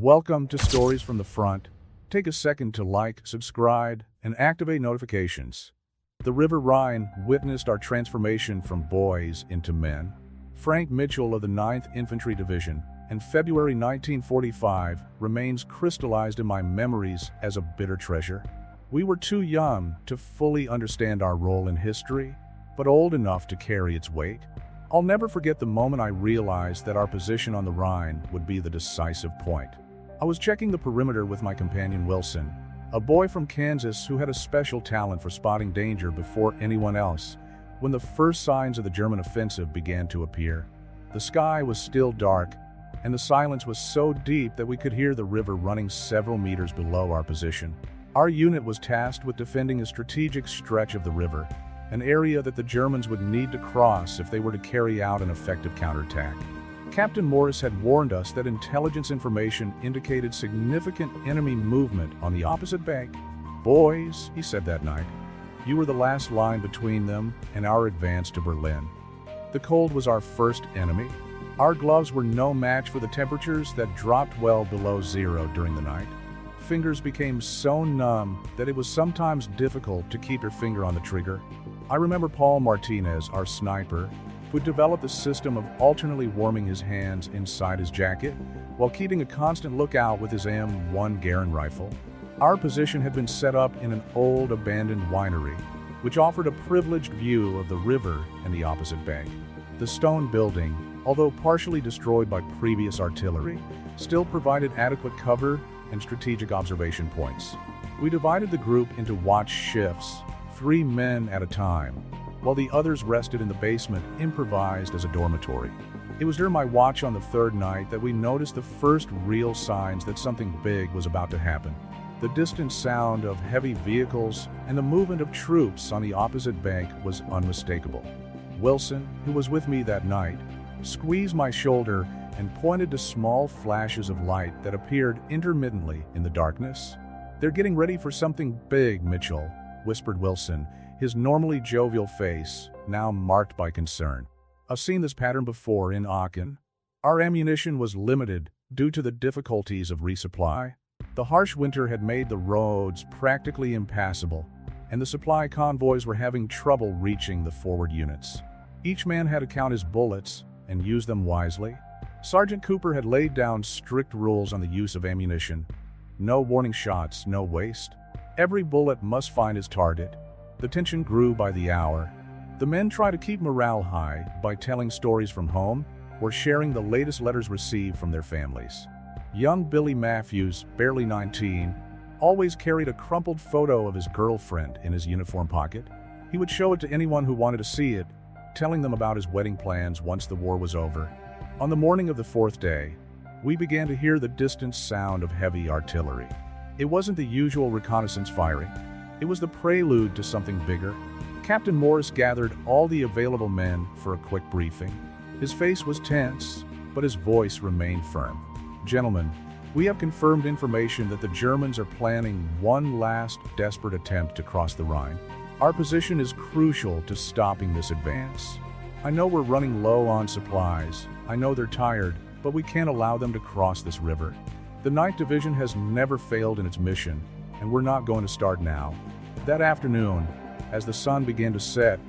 Welcome to Stories from the Front. Take a second to like, subscribe, and activate notifications. The River Rhine witnessed our transformation from boys into men. Frank Mitchell of the 9th Infantry Division in February 1945 remains crystallized in my memories as a bitter treasure. We were too young to fully understand our role in history, but old enough to carry its weight. I'll never forget the moment I realized that our position on the Rhine would be the decisive point. I was checking the perimeter with my companion Wilson, a boy from Kansas who had a special talent for spotting danger before anyone else, when the first signs of the German offensive began to appear. The sky was still dark, and the silence was so deep that we could hear the river running several meters below our position. Our unit was tasked with defending a strategic stretch of the river, an area that the Germans would need to cross if they were to carry out an effective counterattack. Captain Morris had warned us that intelligence information indicated significant enemy movement on the opposite bank. "Boys," he said that night, "you were the last line between them and our advance to Berlin." The cold was our first enemy. Our gloves were no match for the temperatures that dropped well below zero during the night. Fingers became so numb that it was sometimes difficult to keep your finger on the trigger. I remember Paul Martinez, our sniper, who developed the system of alternately warming his hands inside his jacket while keeping a constant lookout with his M1 Garand rifle. Our position had been set up in an old abandoned winery, which offered a privileged view of the river and the opposite bank. The stone building, although partially destroyed by previous artillery, still provided adequate cover and strategic observation points. We divided the group into watch shifts, 3 men at a time, while the others rested in the basement, improvised as a dormitory. It was during my watch on the third night that we noticed the first real signs that something big was about to happen. The distant sound of heavy vehicles and the movement of troops on the opposite bank was unmistakable. Wilson, who was with me that night, squeezed my shoulder and pointed to small flashes of light that appeared intermittently in the darkness. "They're getting ready for something big, Mitchell," whispered Wilson, his normally jovial face now marked by concern. "I've seen this pattern before in Aachen. Our ammunition was limited due to the difficulties of resupply. The harsh winter had made the roads practically impassable, and the supply convoys were having trouble reaching the forward units. Each man had to count his bullets and use them wisely. Sergeant Cooper had laid down strict rules on the use of ammunition. No warning shots, no waste. Every bullet must find its target." The tension grew by the hour. The men tried to keep morale high by telling stories from home or sharing the latest letters received from their families. Young Billy Matthews, barely 19, always carried a crumpled photo of his girlfriend in his uniform pocket. He would show it to anyone who wanted to see it, telling them about his wedding plans once the war was over. On the morning of the 4th day, we began to hear the distant sound of heavy artillery. It wasn't the usual reconnaissance firing. It was the prelude to something bigger. Captain Morris gathered all the available men for a quick briefing. His face was tense, but his voice remained firm. "Gentlemen, we have confirmed information that the Germans are planning one last desperate attempt to cross the Rhine. Our position is crucial to stopping this advance. I know we're running low on supplies. I know they're tired, but we can't allow them to cross this river. The 9th Division has never failed in its mission, and we're not going to start now." That afternoon, as the sun began to set,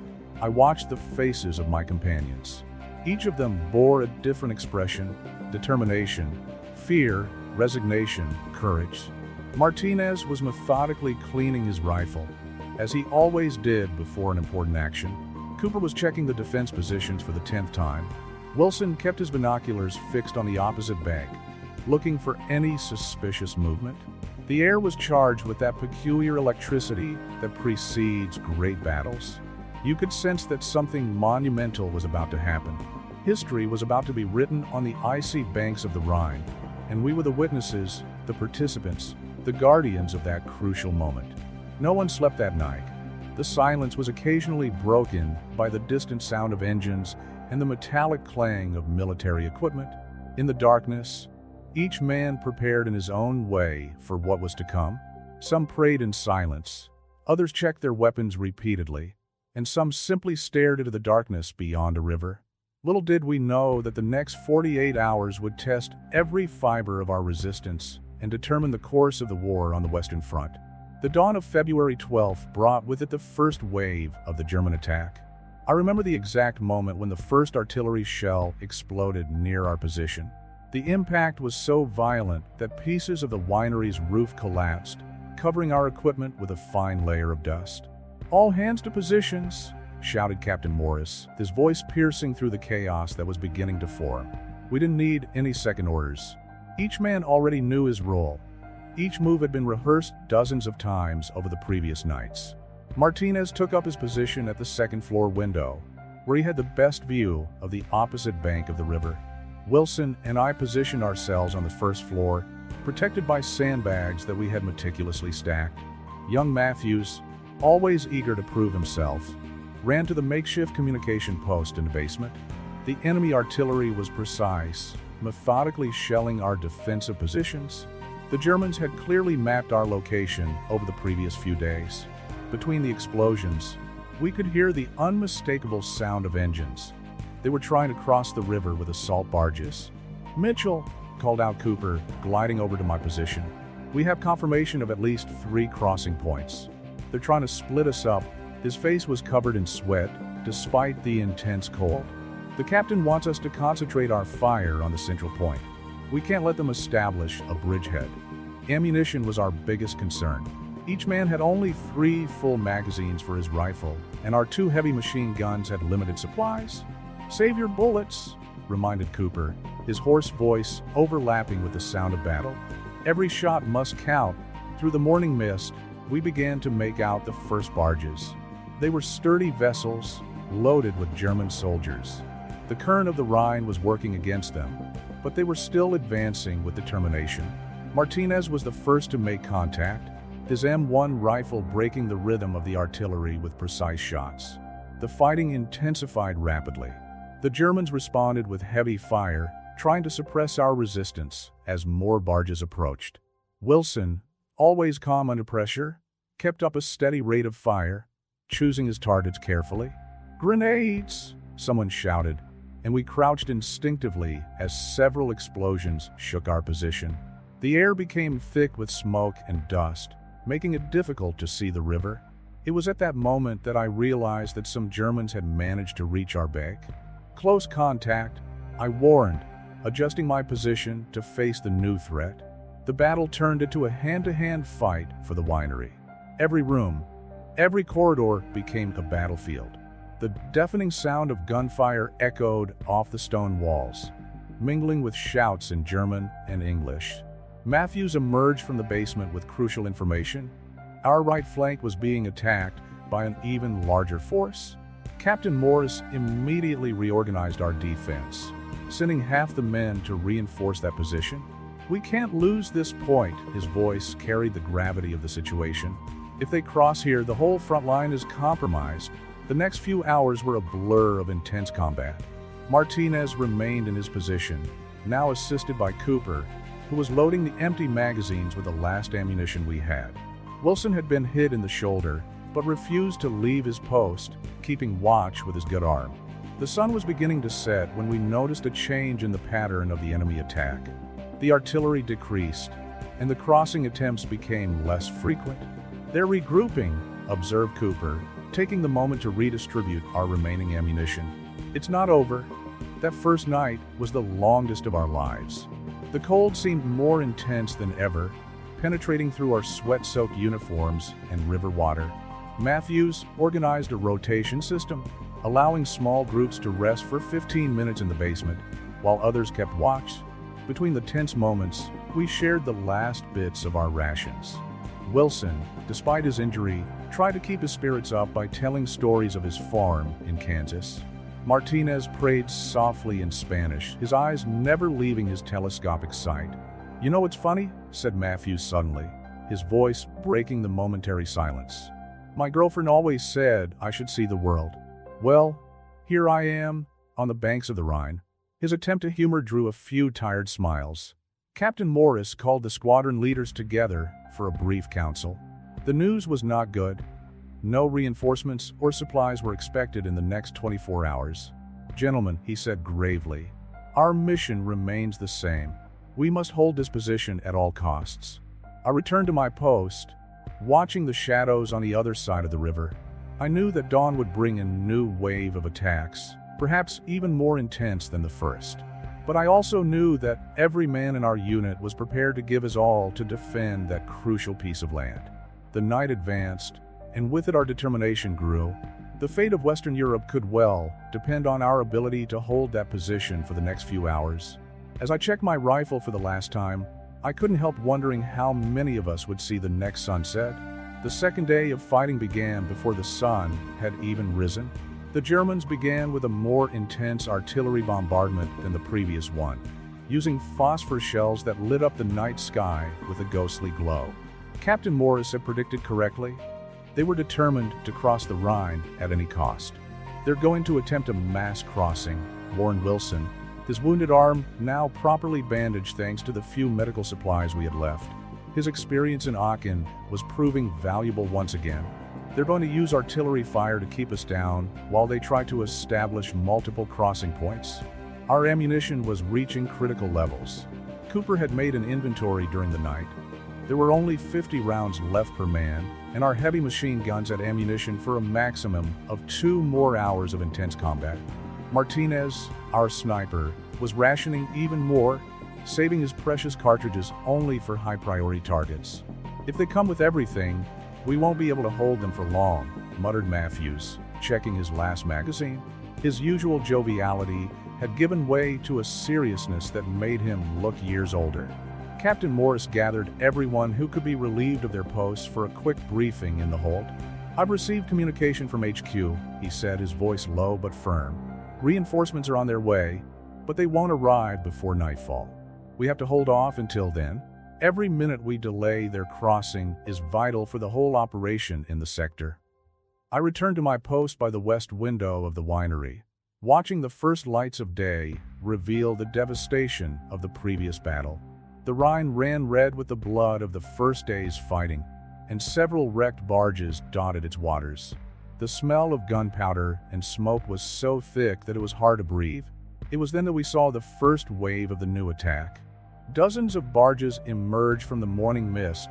I watched the faces of my companions. Each of them bore a different expression: determination, fear, resignation, courage. Martinez was methodically cleaning his rifle, as he always did before an important action. Cooper was checking the defense positions for the 10th time. Wilson kept his binoculars fixed on the opposite bank, looking for any suspicious movement. The air was charged with that peculiar electricity that precedes great battles. You could sense that something monumental was about to happen. History was about to be written on the icy banks of the Rhine, and we were the witnesses, the participants, the guardians of that crucial moment. No one slept that night. The silence was occasionally broken by the distant sound of engines and the metallic clang of military equipment. In the darkness, each man prepared in his own way for what was to come. Some prayed in silence, others checked their weapons repeatedly, and some simply stared into the darkness beyond a river. Little did we know that the next 48 hours would test every fiber of our resistance and determine the course of the war on the Western Front. The dawn of February 12th brought with it the first wave of the German attack. I remember the exact moment when the first artillery shell exploded near our position. The impact was so violent that pieces of the winery's roof collapsed, covering our equipment with a fine layer of dust. "All hands to positions," shouted Captain Morris, his voice piercing through the chaos that was beginning to form. We didn't need any second orders. Each man already knew his role. Each move had been rehearsed dozens of times over the previous nights. Martinez took up his position at the second-floor window, where he had the best view of the opposite bank of the river. Wilson and I positioned ourselves on the first floor, protected by sandbags that we had meticulously stacked. Young Matthews, always eager to prove himself, ran to the makeshift communication post in the basement. The enemy artillery was precise, methodically shelling our defensive positions. The Germans had clearly mapped our location over the previous few days. Between the explosions, we could hear the unmistakable sound of engines. They were trying to cross the river with assault barges. "Mitchell," called out Cooper, gliding over to my position. "We have confirmation of at least 3 crossing points. They're trying to split us up." His face was covered in sweat, despite the intense cold. "The captain wants us to concentrate our fire on the central point. We can't let them establish a bridgehead." Ammunition was our biggest concern. Each man had only 3 full magazines for his rifle, and our 2 heavy machine guns had limited supplies. "Save your bullets," reminded Cooper, his hoarse voice overlapping with the sound of battle. "Every shot must count." Through the morning mist, we began to make out the first barges. They were sturdy vessels, loaded with German soldiers. The current of the Rhine was working against them, but they were still advancing with determination. Martinez was the first to make contact, his M1 rifle breaking the rhythm of the artillery with precise shots. The fighting intensified rapidly. The Germans responded with heavy fire, trying to suppress our resistance as more barges approached. Wilson, always calm under pressure, kept up a steady rate of fire, choosing his targets carefully. "Grenades!" someone shouted, and we crouched instinctively as several explosions shook our position. The air became thick with smoke and dust, making it difficult to see the river. It was at that moment that I realized that some Germans had managed to reach our bank. "Close contact," I warned, adjusting my position to face the new threat. The battle turned into a hand-to-hand fight for the winery. Every room, every corridor became a battlefield. The deafening sound of gunfire echoed off the stone walls, mingling with shouts in German and English. Matthews emerged from the basement with crucial information. Our right flank was being attacked by an even larger force. Captain Morris immediately reorganized our defense, sending half the men to reinforce that position. "We can't lose this point," his voice carried the gravity of the situation. "If they cross here, the whole front line is compromised." The next few hours were a blur of intense combat. Martinez remained in his position, now assisted by Cooper, who was loading the empty magazines with the last ammunition we had. Wilson had been hit in the shoulder, but refused to leave his post, keeping watch with his good arm. The sun was beginning to set when we noticed a change in the pattern of the enemy attack. The artillery decreased, and the crossing attempts became less frequent. "They're regrouping," observed Cooper, taking the moment to redistribute our remaining ammunition. "It's not over." That first night was the longest of our lives. The cold seemed more intense than ever, penetrating through our sweat-soaked uniforms and river water. Matthews organized a rotation system, allowing small groups to rest for 15 minutes in the basement, while others kept watch. Between the tense moments, we shared the last bits of our rations. Wilson, despite his injury, tried to keep his spirits up by telling stories of his farm in Kansas. Martinez prayed softly in Spanish, his eyes never leaving his telescopic sight. "You know what's funny?" said Matthews suddenly, his voice breaking the momentary silence. "My girlfriend always said I should see the world. Well, here I am, on the banks of the Rhine." His attempt at humor drew a few tired smiles. Captain Morris called the squadron leaders together for a brief council. The news was not good. No reinforcements or supplies were expected in the next 24 hours. "Gentlemen," he said gravely, "our mission remains the same. We must hold this position at all costs." I returned to my post, watching the shadows on the other side of the river. I knew that dawn would bring a new wave of attacks, perhaps even more intense than the first. But I also knew that every man in our unit was prepared to give his all to defend that crucial piece of land. The night advanced, and with it our determination grew. The fate of Western Europe could well depend on our ability to hold that position for the next few hours. As I checked my rifle for the last time, I couldn't help wondering how many of us would see the next sunset. The second day of fighting began before the sun had even risen. The Germans began with a more intense artillery bombardment than the previous one, using phosphor shells that lit up the night sky with a ghostly glow. Captain Morris had predicted correctly. They were determined to cross the Rhine at any cost. "They're going to attempt a mass crossing," warned Wilson, his wounded arm now properly bandaged thanks to the few medical supplies we had left. His experience in Aachen was proving valuable once again. "They're going to use artillery fire to keep us down while they try to establish multiple crossing points." Our ammunition was reaching critical levels. Cooper had made an inventory during the night. There were only 50 rounds left per man, and our heavy machine guns had ammunition for a maximum of 2 more hours of intense combat. Martinez, our sniper, was rationing even more, saving his precious cartridges only for high-priority targets. "If they come with everything, we won't be able to hold them for long," muttered Matthews, checking his last magazine. His usual joviality had given way to a seriousness that made him look years older. Captain Morris gathered everyone who could be relieved of their posts for a quick briefing in the hold. "I've received communication from HQ," he said, his voice low but firm. "Reinforcements are on their way, but they won't arrive before nightfall. We have to hold off until then. Every minute we delay their crossing is vital for the whole operation in the sector." I returned to my post by the west window of the winery, watching the first lights of day reveal the devastation of the previous battle. The Rhine ran red with the blood of the first day's fighting, and several wrecked barges dotted its waters. The smell of gunpowder and smoke was so thick that it was hard to breathe. It was then that we saw the first wave of the new attack. Dozens of barges emerged from the morning mist,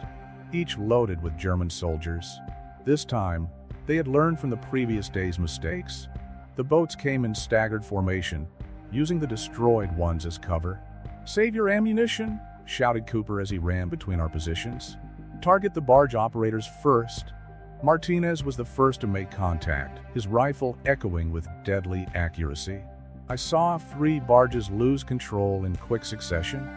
each loaded with German soldiers. This time, they had learned from the previous day's mistakes. The boats came in staggered formation, using the destroyed ones as cover. "Save your ammunition!" shouted Cooper as he ran between our positions. "Target the barge operators first." Martinez was the first to make contact, his rifle echoing with deadly accuracy. I saw 3 barges lose control in quick succession,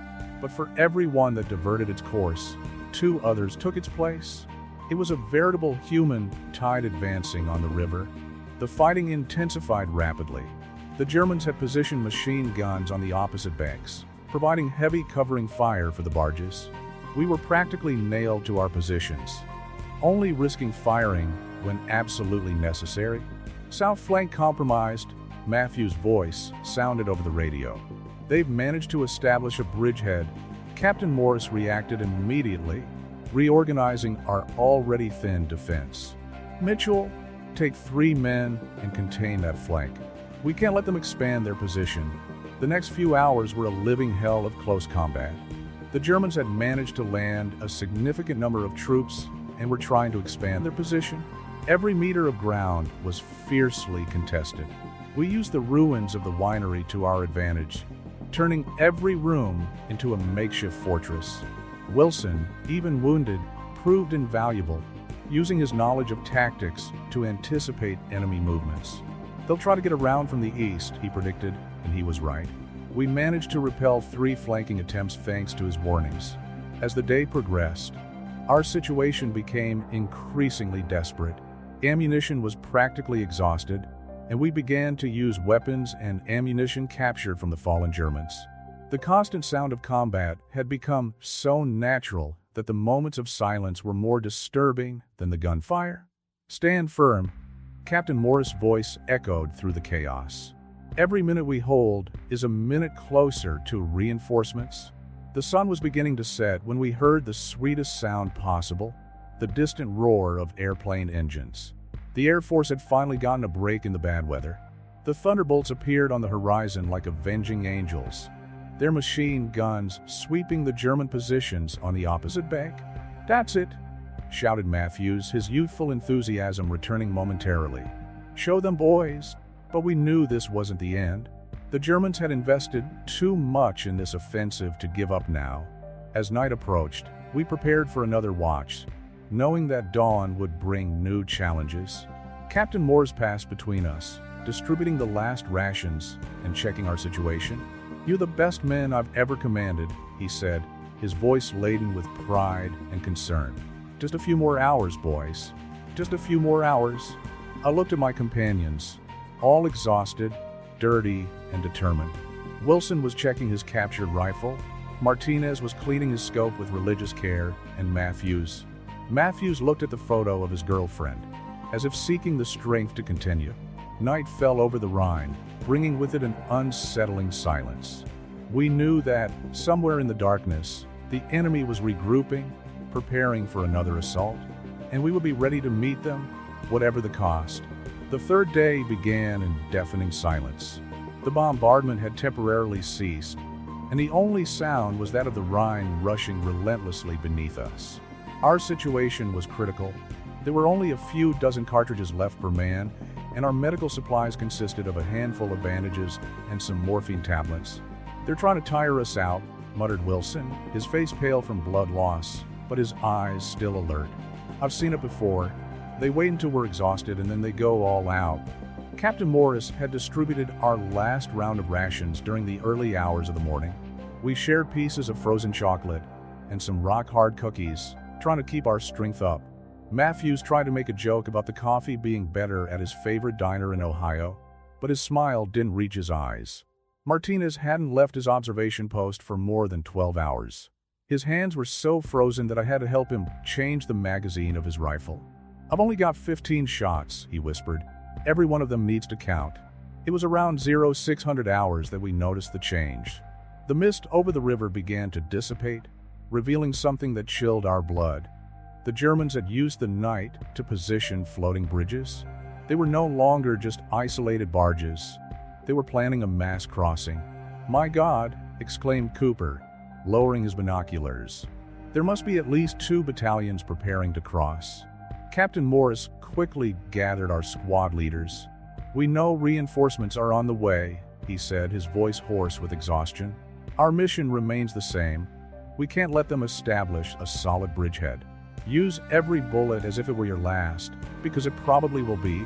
but for every one that diverted its course, 2 others took its place. It was a veritable human tide advancing on the river. The fighting intensified rapidly. The Germans had positioned machine guns on the opposite banks, providing heavy covering fire for the barges. We were practically nailed to our positions, only risking firing when absolutely necessary. "South flank compromised," Matthew's voice sounded over the radio. "They've managed to establish a bridgehead." Captain Morris reacted immediately, reorganizing our already thin defense. "Mitchell, take 3 men and contain that flank. We can't let them expand their position." The next few hours were a living hell of close combat. The Germans had managed to land a significant number of troops and were trying to expand their position. Every meter of ground was fiercely contested. We used the ruins of the winery to our advantage, turning every room into a makeshift fortress. Wilson, even wounded, proved invaluable, using his knowledge of tactics to anticipate enemy movements. "They'll try to get around from the east," he predicted, and he was right. We managed to repel 3 flanking attempts thanks to his warnings. As the day progressed, our situation became increasingly desperate. Ammunition was practically exhausted, and we began to use weapons and ammunition captured from the fallen Germans. The constant sound of combat had become so natural that the moments of silence were more disturbing than the gunfire. "Stand firm," Captain Morris' voice echoed through the chaos. "Every minute we hold is a minute closer to reinforcements." The sun was beginning to set when we heard the sweetest sound possible, the distant roar of airplane engines. The Air Force had finally gotten a break in the bad weather. The thunderbolts appeared on the horizon like avenging angels, their machine guns sweeping the German positions on the opposite bank. "That's it," shouted Matthews, his youthful enthusiasm returning momentarily. "Show them, boys." But we knew this wasn't the end. The Germans had invested too much in this offensive to give up now. As night approached, we prepared for another watch, knowing that dawn would bring new challenges. Captain Moores passed between us, distributing the last rations and checking our situation. "You're the best men I've ever commanded," he said, his voice laden with pride and concern. "Just a few more hours, boys. Just a few more hours." I looked at my companions, all exhausted, dirty, and determined. Wilson was checking his captured rifle, Martinez was cleaning his scope with religious care, and Matthews looked at the photo of his girlfriend, as if seeking the strength to continue. Night fell over the Rhine, bringing with it an unsettling silence. We knew that, somewhere in the darkness, the enemy was regrouping, preparing for another assault, and we would be ready to meet them, whatever the cost. The third day began in deafening silence. The bombardment had temporarily ceased, and the only sound was that of the Rhine rushing relentlessly beneath us. Our situation was critical. There were only a few dozen cartridges left per man, and our medical supplies consisted of a handful of bandages and some morphine tablets. "They're trying to tire us out," muttered Wilson, his face pale from blood loss, but his eyes still alert. "I've seen it before. They wait until we're exhausted and then they go all out." Captain Morris had distributed our last round of rations during the early hours of the morning. We shared pieces of frozen chocolate and some rock-hard cookies, trying to keep our strength up. Matthews tried to make a joke about the coffee being better at his favorite diner in Ohio, but his smile didn't reach his eyes. Martinez hadn't left his observation post for more than 12 hours. His hands were so frozen that I had to help him change the magazine of his rifle. "I've only got 15 shots," he whispered. "Every one of them needs to count." It was around 0600 hours that we noticed the change. The mist over the river began to dissipate, revealing something that chilled our blood. The Germans had used the night to position floating bridges. They were no longer just isolated barges. They were planning a mass crossing. "My God," exclaimed Cooper, lowering his binoculars. "There must be at least 2 battalions preparing to cross." Captain Morris quickly gathered our squad leaders. "We know reinforcements are on the way," he said, his voice hoarse with exhaustion. "Our mission remains the same. We can't let them establish a solid bridgehead. Use every bullet as if it were your last, because it probably will be."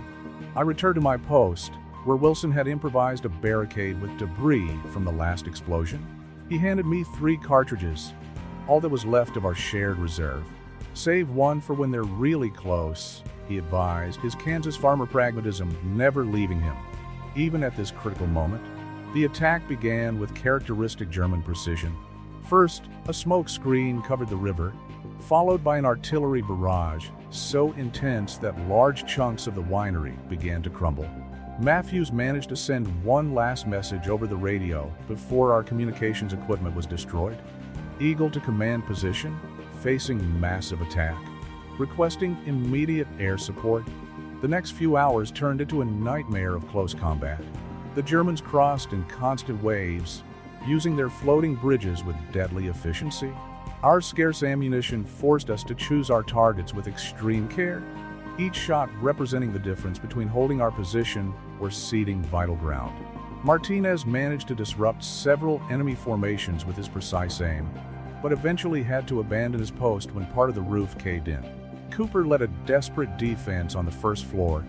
I returned to my post, where Wilson had improvised a barricade with debris from the last explosion. He handed me 3 cartridges, all that was left of our shared reserve. "Save one for when they're really close," he advised, his Kansas farmer pragmatism never leaving him. Even at this critical moment, the attack began with characteristic German precision. First, a smoke screen covered the river, followed by an artillery barrage so intense that large chunks of the winery began to crumble. Matthews managed to send one last message over the radio before our communications equipment was destroyed. "Eagle to command position, facing massive attack. Requesting immediate air support." The next few hours turned into a nightmare of close combat. The Germans crossed in constant waves, using their floating bridges with deadly efficiency. Our scarce ammunition forced us to choose our targets with extreme care, each shot representing the difference between holding our position or ceding vital ground. Martinez managed to disrupt several enemy formations with his precise aim, but eventually had to abandon his post when part of the roof caved in. Cooper led a desperate defense on the first floor,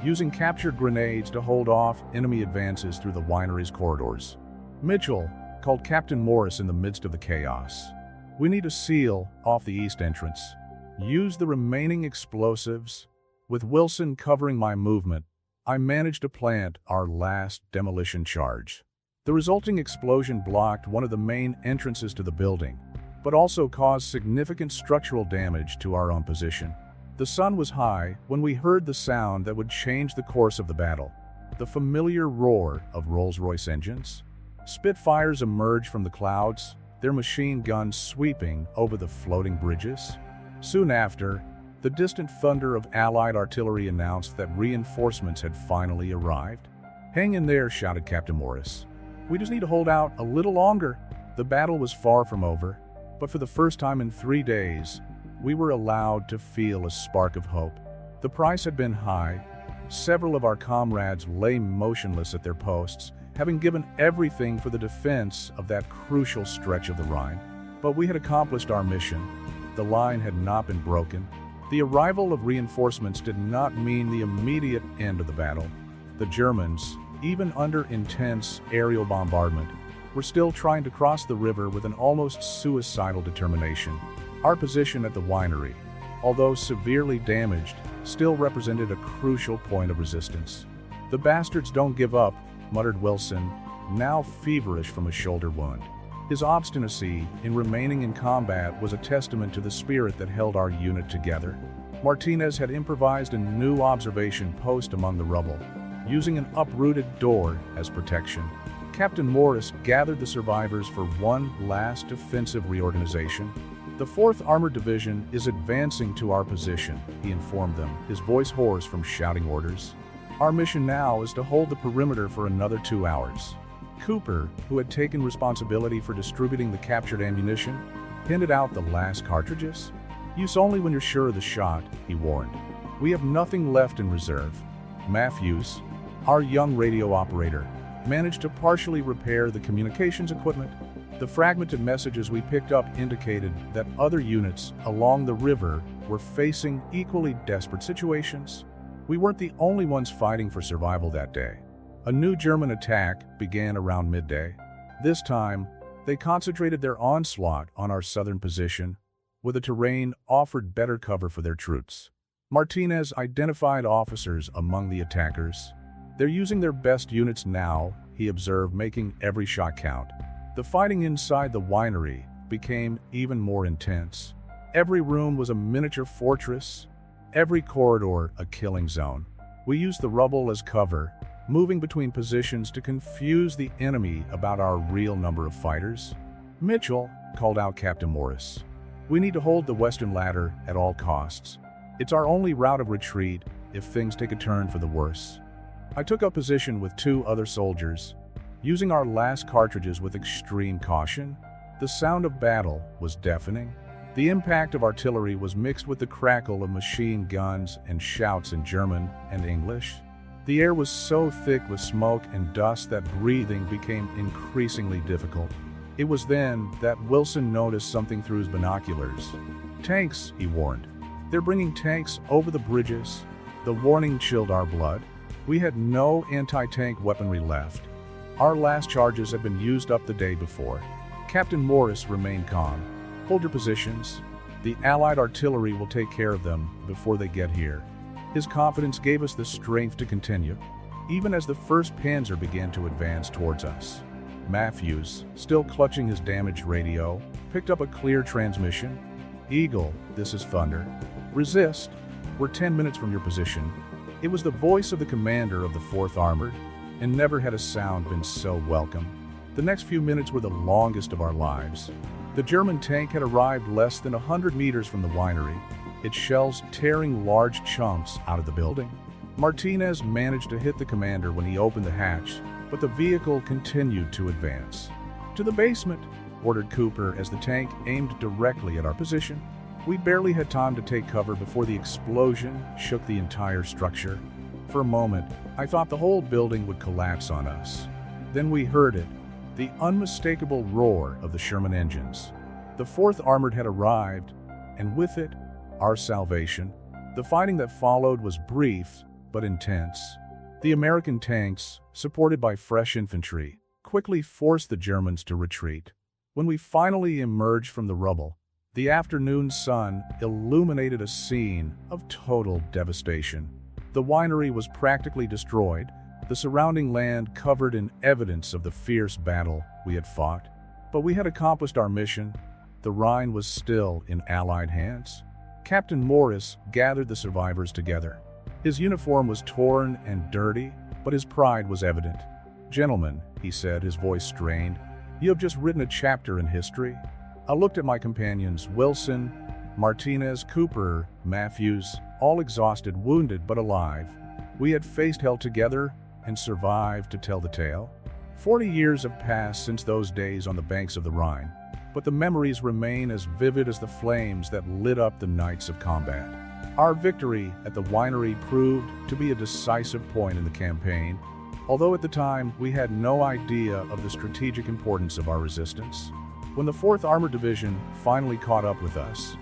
using captured grenades to hold off enemy advances through the winery's corridors. Mitchell called Captain Morris in the midst of the chaos. "We need to seal off the east entrance. Use the remaining explosives." With Wilson covering my movement, I managed to plant our last demolition charge. The resulting explosion blocked one of the main entrances to the building, but also caused significant structural damage to our own position. The sun was high when we heard the sound that would change the course of the battle, the familiar roar of Rolls-Royce engines. Spitfires emerged from the clouds, their machine guns sweeping over the floating bridges. Soon after, the distant thunder of Allied artillery announced that reinforcements had finally arrived. "Hang in there," shouted Captain Morris. "We just need to hold out a little longer." The battle was far from over, but for the first time in 3 days, we were allowed to feel a spark of hope. The price had been high. Several of our comrades lay motionless at their posts, having given everything for the defense of that crucial stretch of the Rhine. But we had accomplished our mission. The line had not been broken. The arrival of reinforcements did not mean the immediate end of the battle. The Germans, even under intense aerial bombardment, were still trying to cross the river with an almost suicidal determination. Our position at the winery, although severely damaged, still represented a crucial point of resistance. "The bastards don't give up," muttered Wilson, now feverish from a shoulder wound. His obstinacy in remaining in combat was a testament to the spirit that held our unit together. Martinez had improvised a new observation post among the rubble, using an uprooted door as protection. Captain Morris gathered the survivors for one last defensive reorganization. "The 4th Armored Division is advancing to our position," he informed them, his voice hoarse from shouting orders. "Our mission now is to hold the perimeter for another 2 hours." Cooper, who had taken responsibility for distributing the captured ammunition, handed out the last cartridges. "Use only when you're sure of the shot," he warned. "We have nothing left in reserve." Matthews, our young radio operator, managed to partially repair the communications equipment. The fragmented messages we picked up indicated that other units along the river were facing equally desperate situations. We weren't the only ones fighting for survival that day. A new German attack began around midday. This time, they concentrated their onslaught on our southern position, where the terrain offered better cover for their troops. Martinez identified officers among the attackers. "They're using their best units now," he observed, making every shot count. The fighting inside the winery became even more intense. Every room was a miniature fortress, every corridor a killing zone. We used the rubble as cover, moving between positions to confuse the enemy about our real number of fighters. "Mitchell," called out Captain Morris, "we need to hold the western ladder at all costs. It's our only route of retreat if things take a turn for the worse." I took up position with 2 other soldiers, using our last cartridges with extreme caution. The sound of battle was deafening. The impact of artillery was mixed with the crackle of machine guns and shouts in German and English. The air was so thick with smoke and dust that breathing became increasingly difficult. It was then that Wilson noticed something through his binoculars. "Tanks," he warned. "They're bringing tanks over the bridges." The warning chilled our blood. We had no anti-tank weaponry left. Our last charges had been used up the day before. Captain Morris remained calm. "Hold your positions. The Allied artillery will take care of them before they get here." His confidence gave us the strength to continue, even as the 1st Panzer began to advance towards us. Matthews, still clutching his damaged radio, picked up a clear transmission. "Eagle, this is Thunder. Resist. We're 10 minutes from your position." It was the voice of the commander of the 4th Armored, and never had a sound been so welcome. The next few minutes were the longest of our lives. The German tank had arrived less than 100 meters from the winery, its shells tearing large chunks out of the building. Martinez managed to hit the commander when he opened the hatch, but the vehicle continued to advance. "To the basement," ordered Cooper as the tank aimed directly at our position. We barely had time to take cover before the explosion shook the entire structure. For a moment, I thought the whole building would collapse on us. Then we heard it, the unmistakable roar of the Sherman engines. The 4th Armored had arrived, and with it, our salvation. The fighting that followed was brief, but intense. The American tanks, supported by fresh infantry, quickly forced the Germans to retreat. When we finally emerged from the rubble, the afternoon sun illuminated a scene of total devastation. The winery was practically destroyed, the surrounding land covered in evidence of the fierce battle we had fought. But we had accomplished our mission. The Rhine was still in Allied hands. Captain Morris gathered the survivors together. His uniform was torn and dirty, but his pride was evident. "Gentlemen," he said, his voice strained, "you have just written a chapter in history." I looked at my companions, Wilson, Martinez, Cooper, Matthews, all exhausted, wounded, but alive. We had faced hell together, and survived to tell the tale. 40 years have passed since those days on the banks of the Rhine, but the memories remain as vivid as the flames that lit up the nights of combat. Our victory at the winery proved to be a decisive point in the campaign, although at the time we had no idea of the strategic importance of our resistance. When the 4th Armored Division finally caught up with us,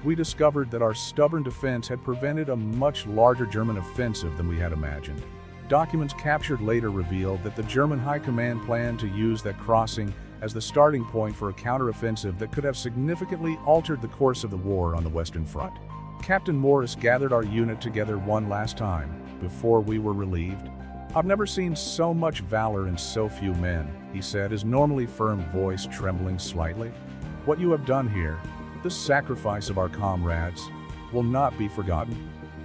we discovered that our stubborn defense had prevented a much larger German offensive than we had imagined. Documents captured later revealed that the German High Command planned to use that crossing as the starting point for a counteroffensive that could have significantly altered the course of the war on the Western Front. Captain Morris gathered our unit together one last time before we were relieved. "I've never seen so much valor in so few men," he said, his normally firm voice trembling slightly. "What you have done here, the sacrifice of our comrades, will not be forgotten."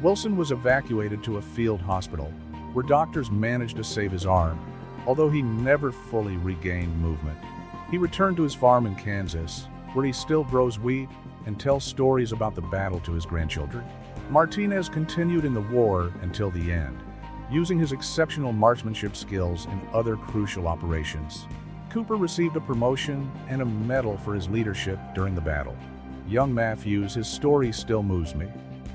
Wilson was evacuated to a field hospital, where doctors managed to save his arm, although he never fully regained movement. He returned to his farm in Kansas, where he still grows wheat and tells stories about the battle to his grandchildren. Martinez continued in the war until the end, using his exceptional marksmanship skills in other crucial operations. Cooper received a promotion and a medal for his leadership during the battle. Young Matthews, his story still moves me.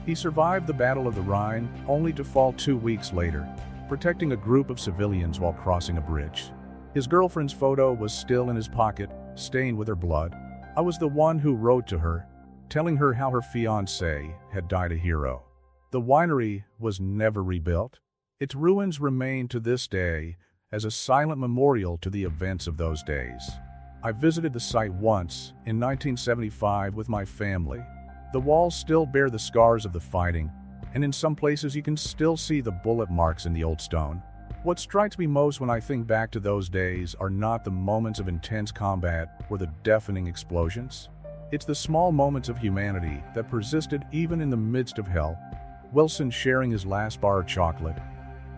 He survived the Battle of the Rhine only to fall 2 weeks later, protecting a group of civilians while crossing a bridge. His girlfriend's photo was still in his pocket, stained with her blood. I was the one who wrote to her, telling her how her fiancé had died a hero. The winery was never rebuilt. Its ruins remain to this day as a silent memorial to the events of those days. I visited the site once, in 1975, with my family. The walls still bear the scars of the fighting, and in some places you can still see the bullet marks in the old stone. What strikes me most when I think back to those days are not the moments of intense combat or the deafening explosions. It's the small moments of humanity that persisted even in the midst of hell. Wilson sharing his last bar of chocolate,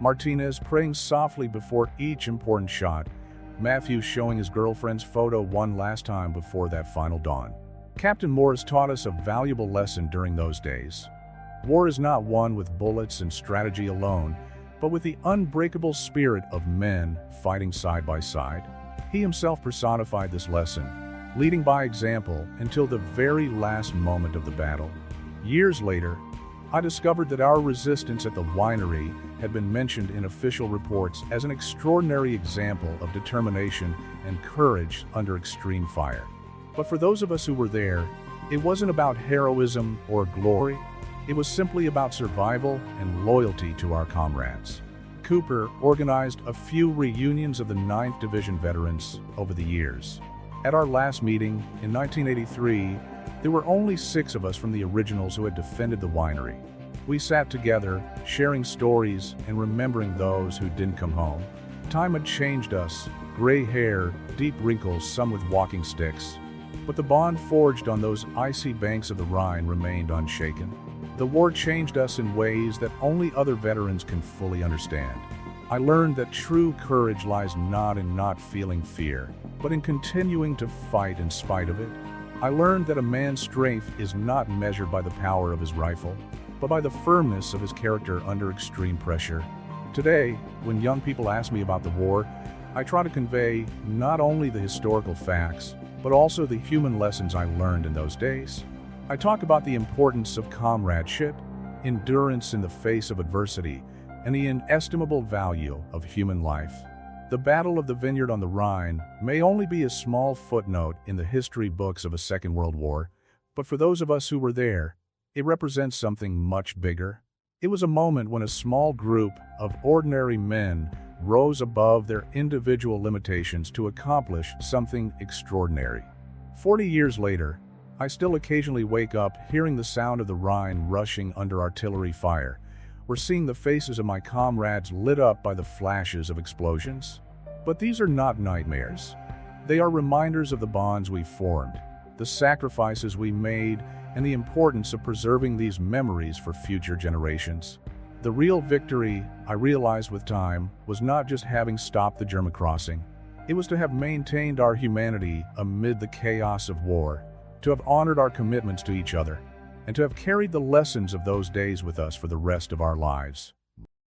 Martinez praying softly before each important shot, Matthew showing his girlfriend's photo one last time before that final dawn. Captain Morris taught us a valuable lesson during those days. War is not won with bullets and strategy alone, but with the unbreakable spirit of men fighting side by side. He himself personified this lesson, leading by example until the very last moment of the battle. Years later, I discovered that our resistance at the winery had been mentioned in official reports as an extraordinary example of determination and courage under extreme fire. But for those of us who were there, it wasn't about heroism or glory. It was simply about survival and loyalty to our comrades. Cooper organized a few reunions of the 9th Division veterans over the years. At our last meeting in 1983, there were only 6 of us from the originals who had defended the winery. We sat together, sharing stories and remembering those who didn't come home. Time had changed us, gray hair, deep wrinkles, some with walking sticks. But the bond forged on those icy banks of the Rhine remained unshaken. The war changed us in ways that only other veterans can fully understand. I learned that true courage lies not in not feeling fear, but in continuing to fight in spite of it. I learned that a man's strength is not measured by the power of his rifle, but by the firmness of his character under extreme pressure. Today, when young people ask me about the war, I try to convey not only the historical facts, but also the human lessons I learned in those days. I talk about the importance of comradeship, endurance in the face of adversity, and the inestimable value of human life. The Battle of the Vineyard on the Rhine may only be a small footnote in the history books of a Second World War, but for those of us who were there, it represents something much bigger. It was a moment when a small group of ordinary men rose above their individual limitations to accomplish something extraordinary. 40 years later, I still occasionally wake up hearing the sound of the Rhine rushing under artillery fire, or seeing the faces of my comrades lit up by the flashes of explosions. But these are not nightmares. They are reminders of the bonds we formed, the sacrifices we made, and the importance of preserving these memories for future generations. The real victory, I realized with time, was not just having stopped the German crossing. It was to have maintained our humanity amid the chaos of war, to have honored our commitments to each other, and to have carried the lessons of those days with us for the rest of our lives.